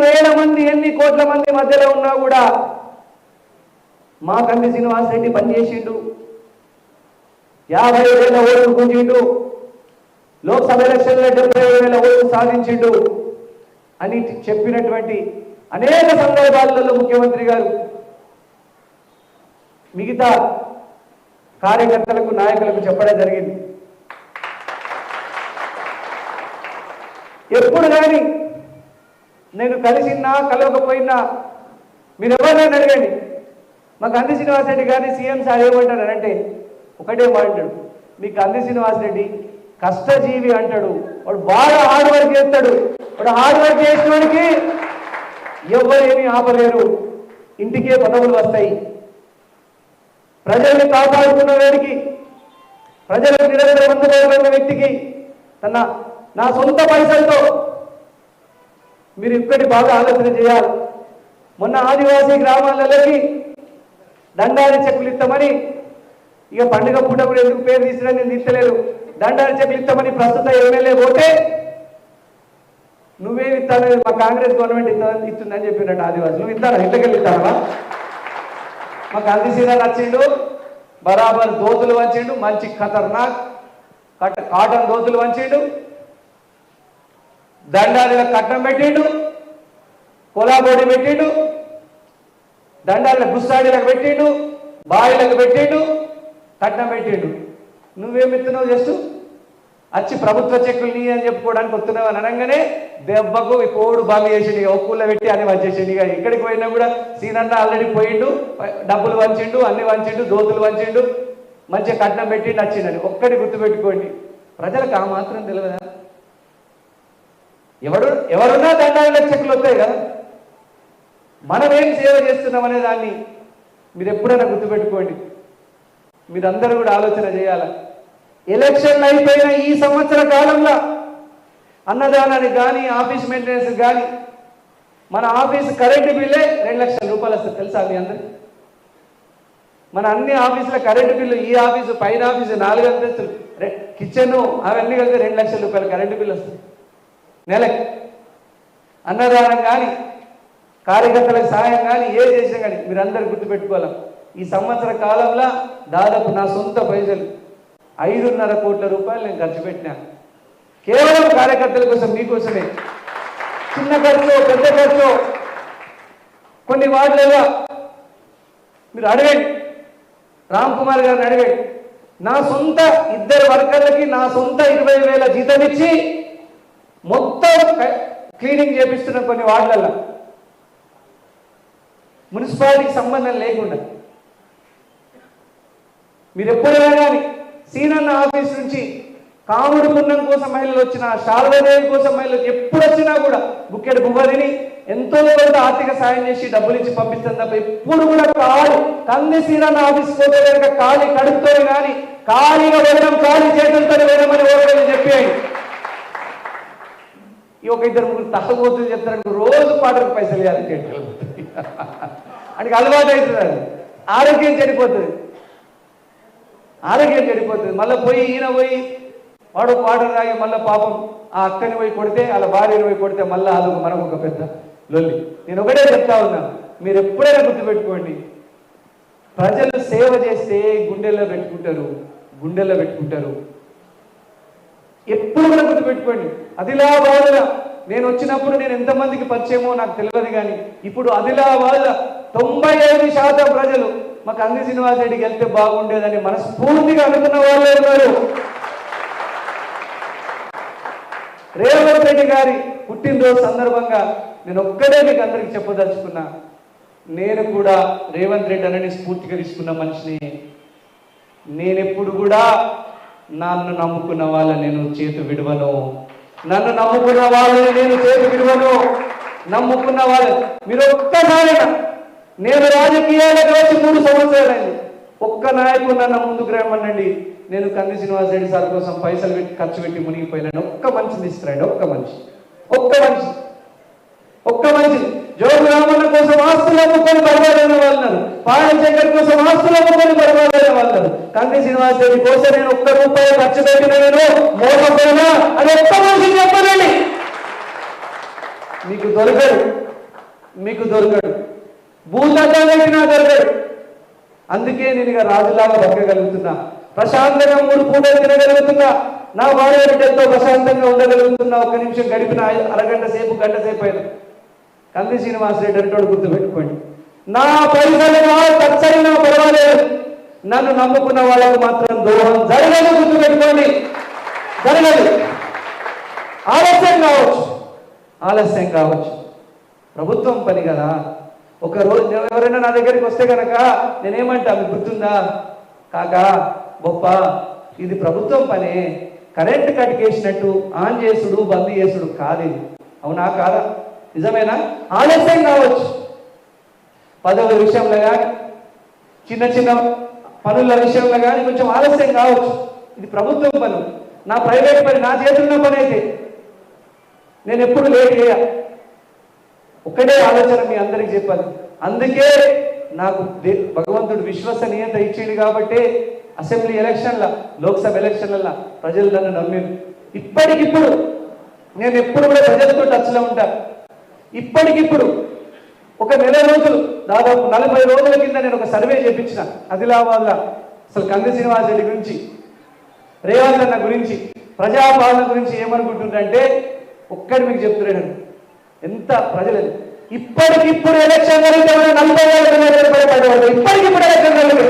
వేల మంది ఎన్ని కోట్ల మంది మధ్యలో ఉన్నా కూడా మా కంది శ్రీనివాసరెడ్డి పనిచేసిండు, 50,000 ఓట్లు గుంజిండు, లోక్సభ ఎలక్షన్లో 70,000 ఓట్లు సాధించిండు అని చెప్పినటువంటి అనేక సందర్భాలలో ముఖ్యమంత్రి గారు మిగతా కార్యకర్తలకు నాయకులకు చెప్పడం జరిగింది. ఎప్పుడు కానీ నేను కలిసినా కలవకపోయినా మీరు ఎవరైనా అడగండి, మా కంది శ్రీనివాసరెడ్డి గారిని సీఎం సార్ ఏమంటారు అంటే ఒకటే మాట్లాడు, మీ కంది శ్రీనివాసరెడ్డి కష్టజీవి అంటాడు, వాడు బాగా హార్డ్ వర్క్ చేస్తాడు, వాడు హార్డ్ వర్క్ చేసిన వాడికి ఎవరేమీ ఆపలేరు, ఇంటికే పదవులు వస్తాయి, ప్రజల్ని కాపాడుకున్న వాడికి, ప్రజలకు నిరంతరం అందుబాటులో వ్యక్తికి నా సొంత పైసలతో మీరు ఇక్కడి బాగా ఆలోచన చేయాలి. మొన్న ఆదివాసీ గ్రామాలలోకి దండారి చెక్కులు ఇస్తామని, ఇక పండుగ పూట కూడా ఎందుకు పేరు తీసినా నేను తీస్తలేదు, దండారి చెక్కులు ఇస్తామని ప్రస్తుత ఎమ్మెల్యే పోతే నువ్వేమి ఇస్తాను, మా కాంగ్రెస్ గవర్నమెంట్ ఇస్తుందని చెప్పినట్టు ఆదివాసులు. నువ్వు ఇస్తాను ఇంతకెళ్ళి ఇస్తావా? మా కంది సీదా నచ్చిండు, బరాబర్ దోతులు వంచిండు, మంచి ఖతర్నాక్ కాటన్ దోతులు వంచిండు, దండాలకు కట్నం పెట్టిండు, కొలాబోడి పెట్టిండు, దండాలకు గుస్తాడీలకు పెట్టిండు, బాయిలకు పెట్టిండు, కట్నం పెట్టిండు. నువ్వేమిస్తున్నావు? జస్ట్ వచ్చి ప్రభుత్వ చెక్కులు నీ అని చెప్పుకోవడానికి వస్తున్నావు అని అనగానే దెబ్బకు కోడు బాగా చేసిండు, ఇక ఒక్కుల్లో పెట్టి అన్ని వంచేసిండు. ఇక ఎక్కడికి పోయినా కూడా సీనన్న ఆల్రెడీ పోయిండు, డబ్బులు వంచిండు, అన్ని వంచిండు, దోతులు వంచిండు, మంచిగా కట్నం పెట్టిండు, వచ్చిండని. ఒక్కటి గుర్తుపెట్టుకోండి, ప్రజలకు ఆ మాత్రం తెలియదా? ఎవరున్నా దండాలకు చెక్కులు వస్తాయి కదా. మనం ఏం సేవ చేస్తున్నాం అనే దాన్ని మీరు ఎప్పుడైనా గుర్తుపెట్టుకోండి. మీరందరూ కూడా ఆలోచన చేయాలి. ఎలక్షన్లు అయిపోయిన ఈ సంవత్సర కాలంలో అన్నదానానికి కానీ ఆఫీస్ మెయింటెనెన్స్ కానీ మన ఆఫీసు కరెంటు బిల్లే 2 లక్షల రూపాయలు వస్తుంది, తెలుసా మీ అందరికి? మన అన్ని ఆఫీసుల కరెంటు బిల్లు, ఈ ఆఫీసు పైన ఆఫీసు 4 అంతస్తులు, కిచెన్ అవన్నీ కలిపి 2 లక్షల రూపాయలు కరెంటు బిల్లు వస్తుంది నెలకి. అన్నదానం కానీ కార్యకర్తలకు సాయం కానీ ఏ చేసినా కానీ మీరందరూ గుర్తుపెట్టుకోవాలి. ఈ సంవత్సర కాలంలో దాదాపు నా సొంత పైసలు 5.5 కోట్ల రూపాయలు నేను ఖర్చు పెట్టినా, కేవలం కార్యకర్తల కోసం, మీకోసమే. చిన్న ఖర్చు పెద్ద ఖర్చు కొన్ని వార్డులలో మీరు అడగండి, రామ్ కుమార్ గారిని అడగండి. నా సొంత 2 వర్కర్లకి నా సొంత 20,000 జీతం ఇచ్చి మొత్తం క్లీనింగ్ చేపిస్తున్న కొన్ని వార్డులలో, మున్సిపాలిటీకి సంబంధం లేకుండా. మీరు ఎప్పుడైనా కానీ సీనన్న ఆఫీస్ నుంచి కాముడు పుణ్యం కోసం మహిళలు వచ్చినా, శారదాదేవి కోసం మహిళలు ఎప్పుడు వచ్చినా కూడా బుక్కెడు బువ్వదిని ఎంతో కొంత ఆర్థిక సాయం చేసి డబ్బులు ఇచ్చి పంపిస్తుంది తప్ప ఎప్పుడు కూడా కంది సీనన్న ఆఫీస్ పోతే కనుక ఖాళీ కడుపుతో కానీ ఖాళీగా వెళ్ళడం, ఖాళీ చేతులతో వెళ్ళమని ఓరని చెప్పేయండి. ఈ ఒక 2-3 తగ్గబోతుంది చెప్తారంటే రోజు పాటలకు పైసలు ఇవ్వాలి అంటే అలవాటు అవుతుంది, అది ఆరోగ్యం చెడిపోతుంది, ఆరోగ్యం చెడిపోతుంది. మళ్ళీ పోయి ఈయన పోయి వాడు పాట తాగి మళ్ళీ పాపం ఆ అక్కని పోయి కొడితే, వాళ్ళ భార్యని పోయి కొడితే మళ్ళీ అదొక మనకు ఒక పెద్ద లొల్లి. నేను ఒకటే చెప్తా ఉన్నాను, మీరు ఎప్పుడైనా గుర్తుపెట్టుకోండి, ప్రజలు సేవ చేస్తే గుండెల్లో పెట్టుకుంటారు. ఎప్పుడు కూడా గుర్తుపెట్టుకోండి. ఆదిలాబాద్లో నేను వచ్చినప్పుడు నేను ఎంతమందికి పరిచయమో నాకు తెలియదు, కానీ ఇప్పుడు ఆదిలాబాద్లో 95% ప్రజలు మా కంది శ్రీనివాసరెడ్డికి వెళ్తే బాగుండేదని మనస్ఫూర్తిగా అనుకున్న వాళ్ళే ఉన్నారు. రేవంత్ రెడ్డి గారి పుట్టినరోజు సందర్భంగా నేను ఒక్కడే మీకు అందరికి చెప్పదలుచుకున్నా, నేను కూడా రేవంత్ రెడ్డి అని స్ఫూర్తిగా తీసుకున్న మనిషిని. నేనెప్పుడు కూడా నన్ను నమ్ముకున్న వాళ్ళని నేను చేతు విడవను, నమ్ముకున్న వాళ్ళని మీరు ఒక్కసారిగా, నేను రాజకీయాలకు వచ్చి 3 సంవత్సరాలైంది, ఒక్క నాయకుడు నన్ను ముందుకు రమ్మనండి, నేను కంది శ్రీనివాసరెడ్డి సార్ కోసం పైసలు పెట్టి ఖర్చు పెట్టి మునిగిపోయినాను. ఒక్క మనిషిని తీసుకురండి, ఒక్క మనిషి. జోగు రామన్న కోసం ఆస్తులు అమ్ముకొని బర్బాదైన వాళ్ళు, పాయల్ శంకర్ కోసం ఆస్తులు అమ్ముకొని బర్బాదైన వాళ్ళు, కంది శ్రీనివాసరెడ్డి కోసం నేను ఒక్క రూపాయి ఖర్చు పెట్టిన నేను మోసపోయినా అని ఒక్క మనిషి చెప్పనండి. మీకు దొరకడు, మీకు దొరకడు, భూతద్దాలు పెట్టినా దొరకడు. అందుకే నేను ఇక రాజులాగా బతకగలుగుతున్నా, ప్రశాంతంగా 3 పూటలు తినగలుగుతున్నా, నా భార్య బిడ్డలతో ప్రశాంతంగా ఉండగలుగుతున్నా. ఒక్క నిమిషం గడిపిన అరగంట సేపు గంట సేపు అయినా. కంది శ్రీనివాసరెడ్డి అంటాడు, గుర్తుపెట్టుకోండి, నా పైసలు ఖర్చైనా పర్వాలేదు, నన్ను నమ్ముకున్న వాళ్ళకు మాత్రం దూరం జరగదు. గుర్తుపెట్టుకోండి, జరగదు. ఆలస్యం కావచ్చు, ప్రభుత్వం పని కదా. ఒక రోజు ఎవరైనా నా దగ్గరికి వస్తే కనుక నేనేమంటా, మీకు గుర్తుందా కాకా గొప్ప, ఇది ప్రభుత్వం పనే, కరెంట్ కట్కేసినట్టు ఆన్ చేసుడు బంద్ చేసుడు కాదు ఇది. అవునా కాదా? నిజమేనా? ఆలస్యం కావచ్చు, పదవుల విషయంలో కానీ చిన్న చిన్న పనుల విషయంలో కానీ కొంచెం ఆలస్యం కావచ్చు. ఇది ప్రభుత్వం పని, నా ప్రైవేట్ పని, నా చేతున్న పని అయితే నేను ఎప్పుడు లేట్ చేయ. ఒకటే ఆలోచన మీ అందరికి చెప్పాలి. అందుకే నాకు భగవంతుడు విశ్వసనీయత ఇచ్చింది కాబట్టి అసెంబ్లీ ఎలక్షన్ల, లోక్సభ ఎలక్షన్ల ప్రజలు నన్ను నమ్మిరు. ఇప్పటికిప్పుడు నేను ఎప్పుడు కూడా ప్రజలతో టచ్లో ఉంటా. ఇప్పటికిప్పుడు ఒక నెల రోజులు, దాదాపు 40 రోజుల కింద నేను ఒక సర్వే చేపించిన ఆదిలాబాద్లో. అసలు కంది శ్రీనివాసరెడ్డి గురించి, రేవంత్ అన్న గురించి, ప్రజాపాలన గురించి ఏమనుకుంటుందంటే ఒక్కటి మీకు చెప్తున్నాను, ఎంత ప్రజలు ఇప్పటికిప్పుడు ఎలక్షన్ జరిగితే 40 ఏళ్ళ ఇప్పటికిప్పుడు ఎలక్షన్ జరిగింది.